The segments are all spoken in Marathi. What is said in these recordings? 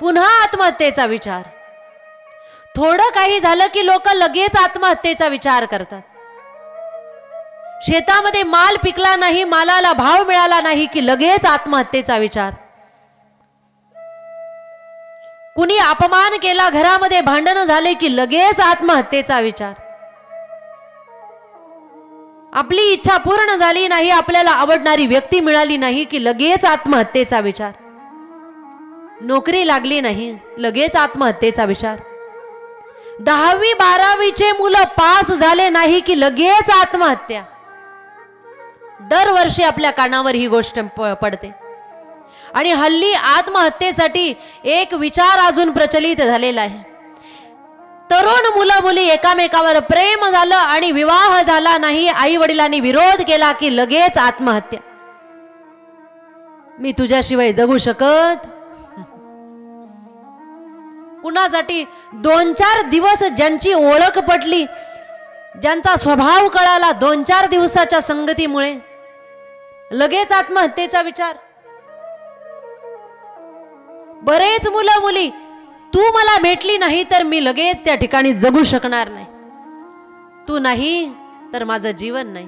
पुन्हा आत्महत्येचा विचार. थोडं काही झालं की लोक लगेच आत्महत्येचा विचार करतात. शेतामध्ये माल पिकला नाही, मालाला भाव मिळाला नाही की लगेच आत्महत्येचा विचार. कुणी अपमान केला, घरामध्ये भांडण झाले की लगेच आत्महत्येचा विचार. आपली इच्छा पूर्ण झाली नाही, आपल्याला आवडणारी व्यक्ती मिळाली नाही की लगेच आत्महत्येचा विचार. नोकरी लागली नाही, लगेच आत्महत्येचा विचार. 10वी 12वीचे मुलं पास झाले नाही की लगेच आत्महत्या. दरवर्षी आपल्या कानावर ही गोष्ट पडते. आणि हल्ली आत्महत्येसाठी एक विचार अजून प्रचलित झालेला आहे. तरुण मुलं मुली एकामेकावर प्रेम झालं आणि विवाह झाला नाही, आई वडिलांनी विरोध केला की लगेच आत्महत्या. मी तुझ्याशिवाय जगू शकत. कुणासाठी 2-4 दिवस ज्यांची ओळख पटली, ज्यांचा स्वभाव कळाला, 2-4 दिवसाच्या संगतीमुळे लगेच आत्महत्येचा विचार. बरेच मुलं मुली, तू मला भेटली नाही तर मी लगेच त्या ठिकाणी जगू शकणार नाही, तू नाही तर माझं जीवन नाही.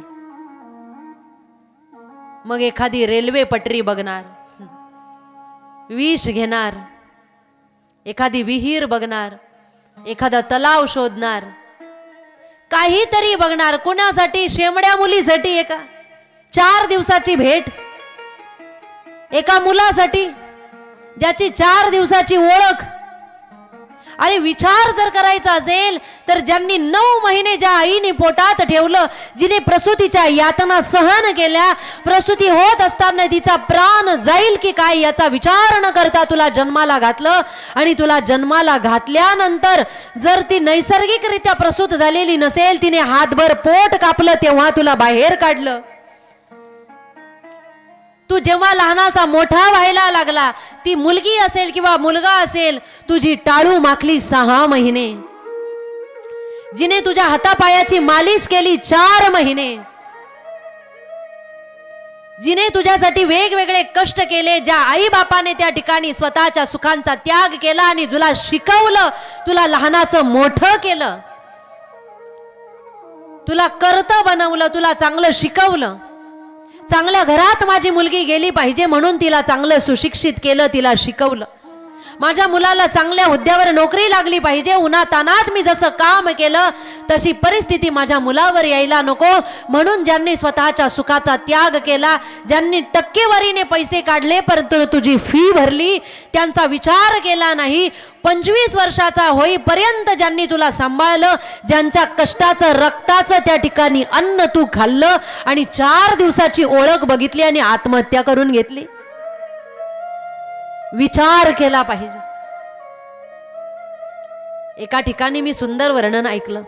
मग एखादी रेल्वे पटरी बघणार, विष घेणार, एखादी विहीर बघणार, एखादा तलाव शोधणार, काहीतरी बघणार. कोणासाठी? शेमड्या मुलीसाठी. 4 दिवसाची भेट. एका मुलासाठी ज्याची 4 दिवसाची ओळख. आणि विचार जर करायचा असेल तर ज्यांनी 9 महिने ज्या आईने पोटात ठेवलं, जिने प्रसूतीच्या यातना सहन केल्या, प्रसूती होत असताना तिचा प्राण जाईल की काय याचा विचार न करता तुला जन्माला घातलं. आणि तुला जन्माला घातल्यानंतर जर ती नैसर्गिकरित्या प्रसूत झालेली नसेल, तिने हातभर पोट कापलं, तेव्हा तुला बाहेर काढलं. तू जेव्हा लहानाचा मोठा व्हायला लागला, ती मुलगी असेल किंवा मुलगा असेल, तुझी टाळू माखली 6 महिने, जिने तुझ्या हातापायाची मालिश केली 4 महिने, जिने तुझ्यासाठी वेगवेगळे कष्ट केले, ज्या आई बापाने त्या ठिकाणी स्वतःच्या सुखांचा त्याग केला आणि तुला शिकवलं, तुला लहानाचं मोठं केलं, तुला कर्ता बनवलं, तुला चांगलं शिकवलं. चांगल्या घरात माझी मुलगी गेली पाहिजे म्हणून तिला चांगलं सुशिक्षित केलं, तिला शिकवलं. माझ्या मुलाला चांगल्या हुद्द्यावर नोकरी लागली पाहिजे, उन्हातानात मी जसं काम केलं तशी परिस्थिती माझ्या मुलावर यायला नको म्हणून ज्यांनी स्वतःच्या सुखाचा त्याग केला, ज्यांनी टक्केवारीने पैसे काढले परंतु तुझी फी भरली, त्यांचा विचार केला नाही, 25 वर्षाचा होईपर्यंत ज्यांनी तुला सांभाळलं, ज्यांच्या कष्टाचं रक्ताचं त्या ठिकाणी अन्न तू खाल्लं आणि 4 दिवसाची ओळख बघितली आणि आत्महत्या करून घेतली. विचार केला पाहिजे. एका ठिकाणी मी सुंदर वर्णन ऐकलं.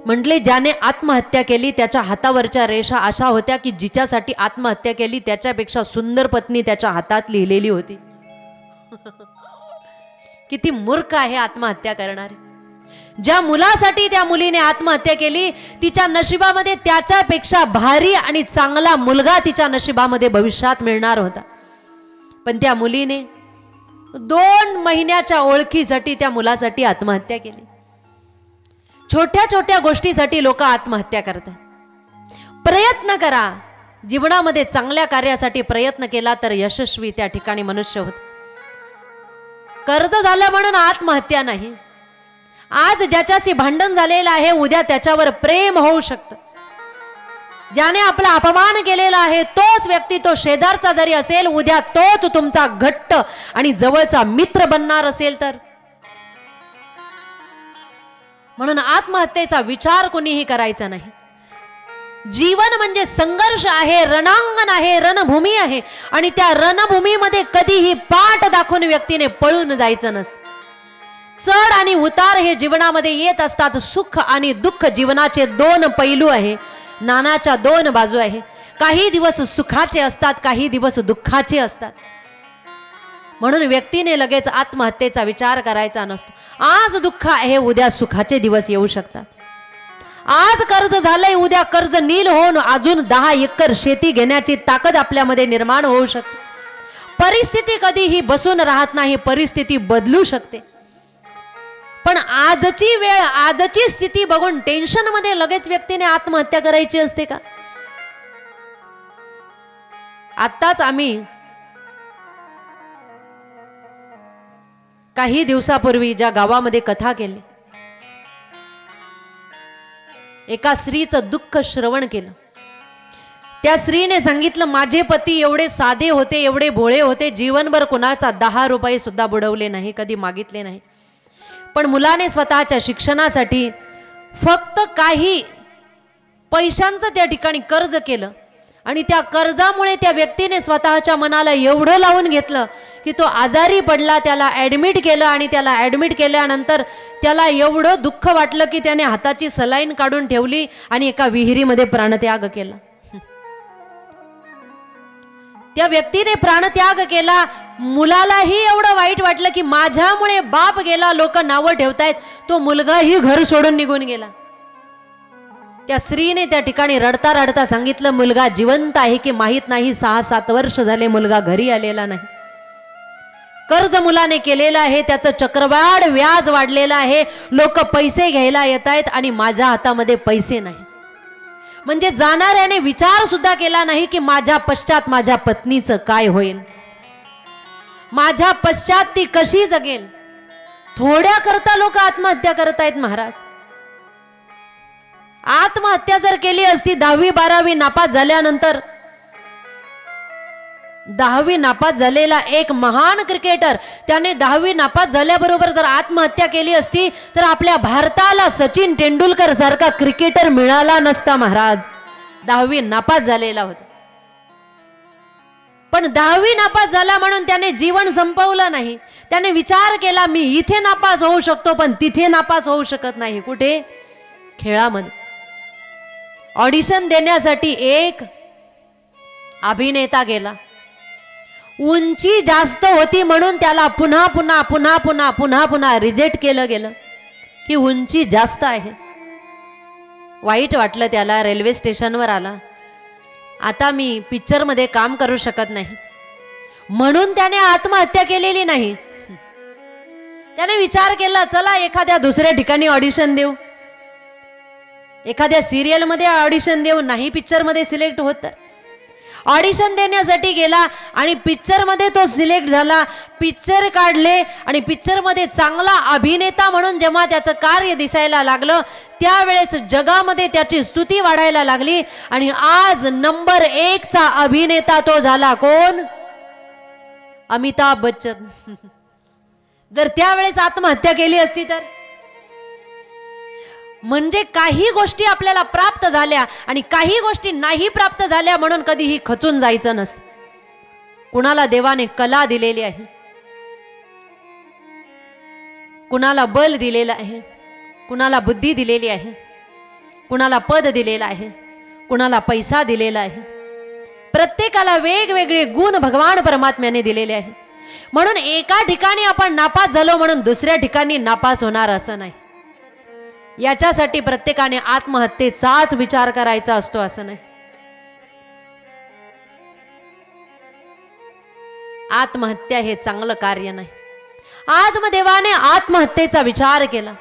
म्हटले ज्याने आत्महत्या केली त्याच्या हातावरच्या रेषा अशा होत्या की जिच्यासाठी आत्महत्या केली त्याच्यापेक्षा सुंदर पत्नी त्याच्या हातात लिहिलेली होती. किती मूर्ख आहे आत्महत्या करणारे. ज्या मुलासाठी त्या मुलीने आत्महत्या केली तिच्या नशिबामध्ये त्याच्यापेक्षा भारी आणि चांगला मुलगा तिच्या नशिबामध्ये भविष्यात मिळणार होता. पण त्या मुलीने 2 महिन्याच्या ओळखीसाठी त्या मुलासाठी आत्महत्या केली. छोट्या छोट्या गोष्टीसाठी लोक आत्महत्या करतात. प्रयत्न करा. जीवनामध्ये चांगल्या कार्यासाठी प्रयत्न केला तर यशस्वी त्या ठिकाणी मनुष्य होत. कर्ज झालं म्हणून आत्महत्या नाही. आज ज्याच्याशी भांडण झालेलं आहे उद्या त्याच्यावर प्रेम होऊ शकतं. ज्याने आपला अपमान केलेला आहे तोच व्यक्ती, तो शेजारचा जरी असेल, उद्या तोच तुमचा घट्ट आणि जवळचा मित्र बनणार असेल तर. म्हणून आत्महत्येचा विचार कोणीही करायचा नाही. जीवन म्हणजे संघर्ष आहे, रणांगण आहे, रणभूमी आहे आणि त्या रणभूमीमध्ये कधीही पाठ दाखवून व्यक्तीने पळून जायचं नसतं. चढ आणि उतार हे जीवनामध्ये येत असतात. सुख आणि दुःख जीवनाचे 2 पैलू आहे, नाण्याच्या 2 बाजू आहे. काही दिवस सुखाचे असतात, काही दिवस दुःखाचे असतात. म्हणून व्यक्तीने लगेच आत्महत्येचा विचार करायचा नसतो. आज दुःख आहे, उद्या सुखाचे दिवस येऊ शकतात. आज कर्ज झालंय, उद्या कर्ज नील होऊन अजून 10 एकर शेती घेण्याची ताकद आपल्यामध्ये निर्माण होऊ शकते. परिस्थिती कधीही बसून राहत नाही, परिस्थिती बदलू शकते. पण आजची वेळ, आजची स्थिती बघून टेन्शन मध्ये लगेच व्यक्तीने आत्महत्या करायची असते का? आत्ताच आम्ही काही दिवसापूर्वी ज्या गावामध्ये कथा केली, एका स्त्रीचं दुःख श्रवण केलं. त्या स्त्रीने सांगितलं, माझे पती एवढे साधे होते, एवढे भोळे होते, जीवनभर कुणाचा 10 रुपये सुद्धा बुडवले नाही, कधी मागितले नाही. पण मुलाने स्वतःच्या शिक्षणासाठी फक्त काही पैशांचं त्या ठिकाणी कर्ज केलं आणि त्या कर्जामुळे त्या व्यक्तीने स्वतःच्या मनाला एवढं लावून घेतलं की तो आजारी पडला, त्याला ॲडमिट केलं आणि त्याला ॲडमिट केल्यानंतर त्याला एवढं दुःख वाटलं की त्याने हाताची सलाईन काढून ठेवली आणि एका विहिरीमध्ये प्राणत्याग केला. त्या व्यक्तीने प्राणत्याग केला. मुलालाही एवढं वाईट वाटलं की माझ्यामुळे बाप गेला, लोक नावं ठेवतायत. तो मुलगाही घर सोडून निघून गेला. त्या स्त्रीने त्या ठिकाणी रडता रडता सांगितलं, मुलगा जिवंत आहे की माहित नाही, 6-7 वर्ष झाले मुलगा घरी आलेला नाही. कर्ज मुलाने केलेलं आहे, त्याचं चक्रवाढ व्याज वाढलेलं आहे, लोक पैसे घ्यायला येत आहेत आणि माझ्या हातामध्ये पैसे नाही. म्हणजे जाणाऱ्याने विचार सुद्धा केला नाही की माझ्या पश्चात माझ्या पत्नीचं काय होईल, माझ्या पश्चात ती कशी जगेल. थोड्या करता लोक आत्महत्या करत आहेत महाराज. आत्महत्या जर केली असती 10वी-12वी नापास झाल्यानंतर, 10वी नापास झालेला एक महान क्रिकेटर, त्याने 10वी नापास झाल्याबरोबर जर आत्महत्या केली असती तर आपल्या भारताला सचिन तेंडुलकर सारखा क्रिकेटर मिळाला नसता महाराज. 10वी नापास झालेला होता. पण 10वी नापास झाला म्हणून त्याने जीवन संपवलं नाही. त्याने विचार केला, मी इथे नापास होऊ शकतो पण तिथे नापास होऊ शकत नाही. कुठे? खेळामध्ये. ऑडिशन देण्यासाठी एक अभिनेता गेला. उंची जास्त होती म्हणून त्याला पुन्हा पुन्हा पुन्हा पुन्हा पुन्हा पुन्हा रिजेक्ट केलं गेलं की उंची जास्त आहे. वाईट वाटलं त्याला. रेल्वे स्टेशनवर आला. आता मी पिक्चरमध्ये काम करू शकत नाही म्हणून त्याने आत्महत्या केलेली नाही. त्याने विचार केला, चला एखाद्या दुसऱ्या ठिकाणी ऑडिशन देऊ, एखाद्या सिरियलमध्ये ऑडिशन देऊ. नाही पिक्चरमध्ये सिलेक्ट होत तर ऑडिशन देण्यासाठी गेला आणि पिक्चरमध्ये तो सिलेक्ट झाला. पिक्चर काढले आणि पिक्चरमध्ये चांगला अभिनेता म्हणून जेव्हा त्याचं कार्य दिसायला लागलं त्यावेळेस जगामध्ये त्याची स्तुती वाढायला लागली आणि आज नंबर 1चा अभिनेता तो झाला. कोण? अमिताभ बच्चन. जर त्यावेळेस आत्महत्या केली असती तर? म्हणजे काही गोष्टी आपल्याला प्राप्त झाल्या आणि काही गोष्टी नाही प्राप्त झाल्या म्हणून कधीही खचून जायचं नसतं. कुणाला देवाने कला दिलेली आहे, कुणाला बल दिलेलं आहे, कुणाला बुद्धी दिलेली आहे, कुणाला पद दिलेलं आहे, कुणाला पैसा दिलेला आहे. प्रत्येकाला वेगवेगळे गुण भगवान परमात्म्याने दिलेले आहे. म्हणून एका ठिकाणी आपण नापास झालो म्हणून दुसऱ्या ठिकाणी नापास होणार असं नाही. याच्यासाठी प्रत्येकाने आत्महत्येचाच विचार करायचा असतो असं नाही. आत्महत्या हे चांगलं कार्य नाही. आत्मदेवाने आत्महत्येचा विचार केला.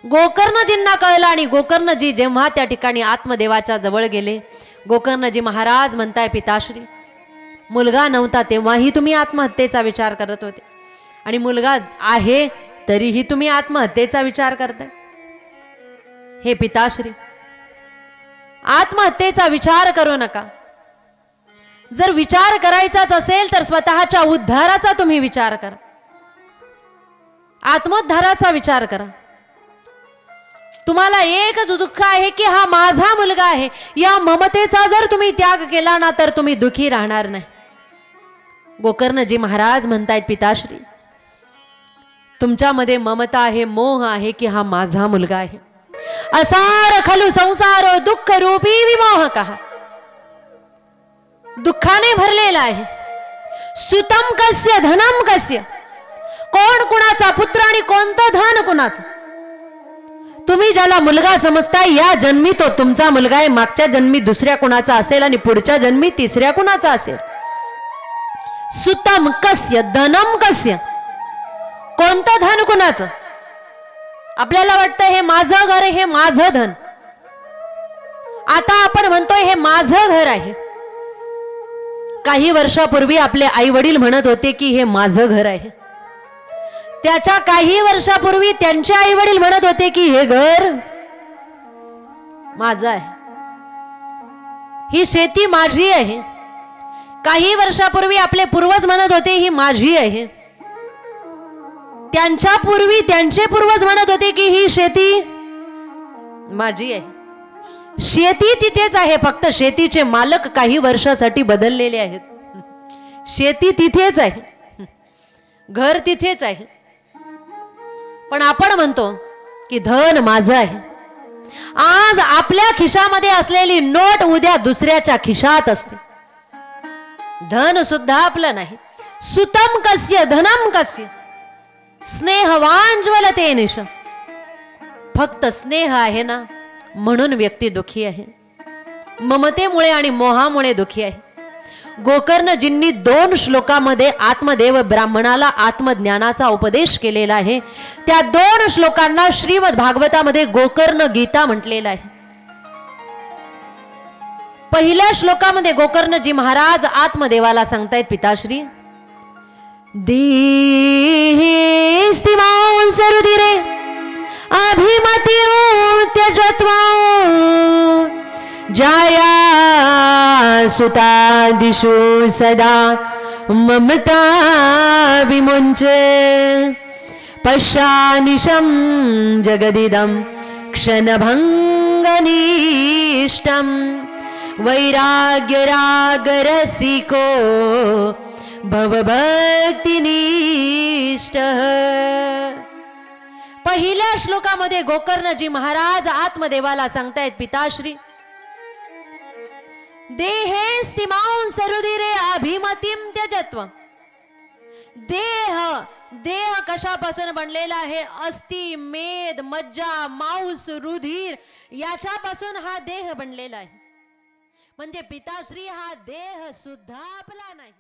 गोकर्णजींना कळलं आणि गोकर्णजी जेव्हा त्या ठिकाणी आत्मदेवाच्या जवळ गेले, गोकर्णजी महाराज म्हणताय, पिताश्री मुलगा नव्हता तेव्हाही तुम्ही आत्महत्येचा विचार करत होते आणि मुलगा आहे तरीही तुम्ही आत्महत्येचा विचार करताय. हे पिताश्री, आत्महत्येचा विचार करू नका. जर विचार करायचाच असेल तर स्वतःच्या उद्धाराचा तुम्ही विचार करा, आत्मोद्धाराचा विचार करा. तुम्हाला एकच दुःख आहे की हा माझा मुलगा आहे, या ममतेचा जर तुम्ही त्याग केला ना तर तुम्ही दुःखी राहणार नाही. गोकर्णजी महाराज म्हणतायत, पिताश्री तुमच्यामध्ये ममता आहे, मोह आहे की हा माझा मुलगा आहे. असार खलु संसारो दुःख रूपी विमोहकः. दुःखाने भरलेला आहे. सुतम कस्य धनम कस्य. कोण कुणाचा पुत्र आणि कोणतं धन कुणाचं. तुम्ही ज्याला मुलगा समजताय या जन्मी तो तुमचा मुलगा आहे, मागच्या जन्मी दुसऱ्या कुणाचा असेल आणि पुढच्या जन्मी तिसऱ्या कुणाचा असेल. सुतम कस्य धनम कस्य, कोणतं धन कुणाचं? आपल्याला वाटतं हे माझं घर, हे माझं धन. आता आपण म्हणतोय हे माझं घर आहे. काही वर्षापूर्वी आपले आई वडील म्हणत होते की हे माझं घर आहे. त्याच्या काही वर्षापूर्वी त्यांचे आई वडील म्हणत होते की हे घर माझं आहे, ही शेती माझी आहे. काही वर्षापूर्वी आपले पूर्वज म्हणत होते ही माझी आहे. त्यांच्या पूर्वी त्यांचे पूर्वज म्हणत होते की ही शेती माझी आहे. शेती तिथेच आहे, फक्त शेतीचे मालक काही वर्षासाठी बदललेले आहेत. शेती तिथेच आहे, घर तिथेच आहे. पण आपण म्हणतो की धन माझं आहे. आज आपल्या खिशामध्ये असलेली नोट उद्या दुसऱ्याच्या खिशात असते. धन सुद्धा आपलं नाही. सुतम कस्य धनम कस्य, स्नेहवांज्वलते निश. फक्त स्नेह आहे ना म्हणून व्यक्ती दुखी आहे. ममतेमुळे आणि मोहामुळे दुखी आहे. गोकर्णजींनी 2 श्लोकामध्ये आत्मदेव ब्राह्मणाला आत्मज्ञानाचा उपदेश केलेला आहे. त्या 2 श्लोकांना श्रीमद भागवतामध्ये गोकर्ण गीता म्हटलेलं आहे. पहिल्या श्लोकामध्ये गोकर्णजी महाराज आत्मदेवाला सांगतायत, पिताश्री देहिस्तिमां सरुधिरे अभिमतिं त्यजत्वा जाया सुतादिषु सदा ममता विमुञ्चे पश्यानिशं जगदिदं क्षणभङ्गनिष्टं वैराग्यरागरसिको भवभक्तिनिष्ठः. पहिल्या श्लोकामध्ये गोकर्णजी महाराज आत्मदेवाला सांगतायत, पिताश्री देहे स्तिमां सरुधिरे अभिमतिं त्यजत्व. देह कशापासून बनलेला आहे? अस्थि, मेद, मज्जा, मांस, रुधिर याच्यापासून हा देह बनलेला आहे. म्हणजे पिताश्री हा देह सुद्धा आपला नाही.